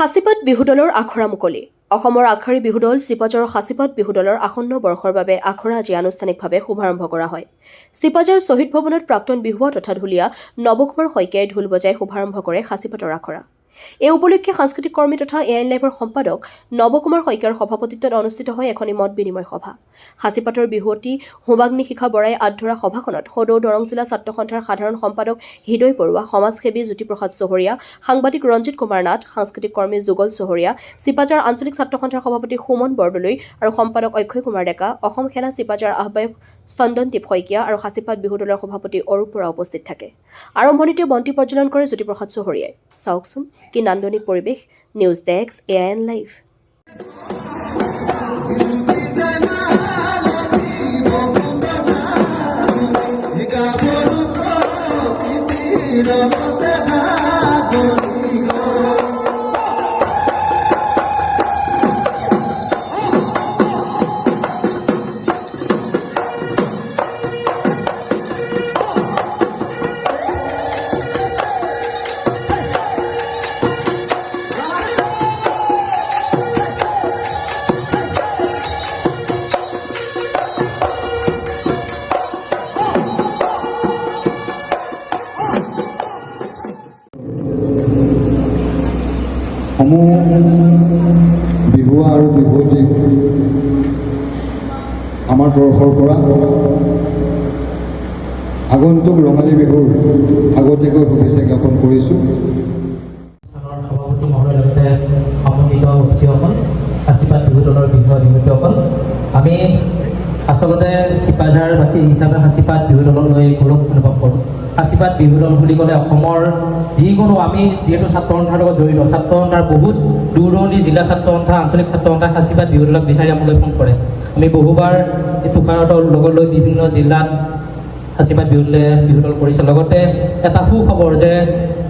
সাঁচিপাত বিহুদলৰ আখৰা মুকলি। অসমৰ আগশাৰী বিহুদল চিপাঝাৰৰ সাঁচিপাত বিহুদলৰ আসন্ন বৰ্ষৰ বাবে আখৰা আজি আনুষ্ঠানিকভাৱে শুভাৰম্ভ কৰা হয়। চিপাঝাৰ শ্বহীদ ভৱনত প্ৰাক্তন বিহুৱা তথা ঢুলীয়া নৱকুমাৰ শইকীয়াই ঢোল বজাই শুভাৰম্ভ কৰে সাঁচিপাতৰ আখৰা। এই উপলক্ষে সাংস্কৃতিক কৰ্মী তথা এআইন লাইভৰ সম্পাদক নৱকুমাৰ শইকীয়াৰ সভাপতিত্বত অনুষ্ঠিত হয় এখন মত বিনিময় সভা। সাঁচিপাতৰ বিহুৱতী হুবাগ্নি শিখা বৰাই আধৰুৱা সভাখনত সদৌ দৰং জিলা ছাত্ৰ সন্থাৰ সাধাৰণ সম্পাদক হৃদয় বৰুৱা, সমাজসেৱী জ্যোতিপ্ৰসাদ চহৰীয়া, সাংবাদিক ৰঞ্জিত কুমাৰ নাথ, সাংস্কৃতিক কৰ্মী যুগল চহৰীয়া, চিপাঝাৰ আঞ্চলিক ছাত্ৰ সন্থাৰ সভাপতি সুমন বৰদলৈ আৰু সম্পাদক অক্ষয় কুমাৰ ডেকা, অসম সেনা চিপাঝাৰ আহ্বায়ক স্তন্দনদীপ শইকীয়া আৰু সাঁচিপাত বিহুদলৰ সভাপতি অৰূপ বৰা উপস্থিত থাকে। আৰম্ভণিতে বন্তি প্ৰজ্বলন কৰে জ্যোতিপ্ৰসাদ চহৰীয়াই। চাওকচোন কি নান্দনিক পৰিৱেশ। News desk AIN live. সমূহ বিহুৱা আৰু বিহুৱতীক আমাৰ তৰফৰ পৰা আগন্তুক ৰঙালী বিহুৰ আগতীয়াকৈ শুভেচ্ছা জ্ঞাপন কৰিছোঁ। সভাপতি মহোদয়ৰ লগতে সমন্বিত অতিথিসকল, সাঁচিপাত বিহুদলৰ বিহুৱতীসকল, আমি আচলতে চিপাঝাৰবাসী হিচাপে সাঁচিপাত বিহুদলক লৈ গৌৰৱ অনুভৱ কৰোঁ। সাঁচিপাত বিহুদল বুলি ক'লে অসমৰ যিকোনো, আমি যিহেতু ছাত্ৰ সন্থাৰ লগত জড়িত, ছাত্ৰ সন্থাৰ বহুত দূৰ দূৰণিৰ জিলা ছাত্ৰ সন্থা, আঞ্চলিক ছাত্ৰ সন্থাই সাঁচিপাত বিহুদলক বিচাৰি আমালৈ ফোন কৰে। আমি বহুবাৰ তুষাৰহঁতৰ লগত লৈ বিভিন্ন জিলাত সাঁচিপাত বিহুদল কৰিছে। লগতে এটা সুখবৰ যে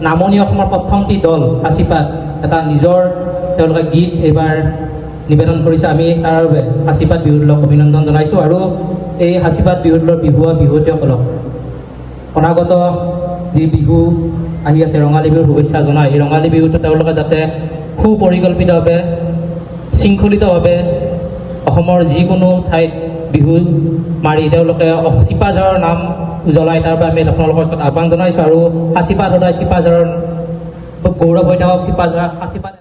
নামনি অসমৰ প্ৰথমটি দল সাঁচিপাত এটা নিজৰ তেওঁলোকে গীত এইবাৰ নিবেদন কৰিছে। আমি তাৰ বাবে সাঁচিপাত বিহুদলক অভিনন্দন জনাইছোঁ আৰু এই সাঁচিপাত বিহুদলৰ বিহুৱতীসকলক অনাগত যি বিহু আহি আছে, ৰঙালী বিহুৰ শুভেচ্ছা জনাই এই ৰঙালী বিহুটো তেওঁলোকে যাতে সুপৰিকল্পিতভাৱে, শৃংখলিতভাৱে অসমৰ যিকোনো ঠাইত বিহু মাৰি তেওঁলোকে চিপাঝাৰৰ নাম জ্বলাই, তাৰ বাবে আমি আপোনালোকৰ ওচৰত আহ্বান জনাইছোঁ। আৰু সাঁচিপাত সদায় চিপাঝাৰৰ গৌৰৱ হৈ থাকক। সাঁচিপাত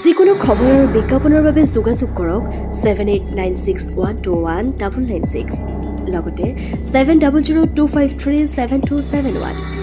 যিকোনো খবৰ আৰু বিজ্ঞাপনৰ বাবে যোগাযোগ কৰক 7896121996, লগতে 7002537271।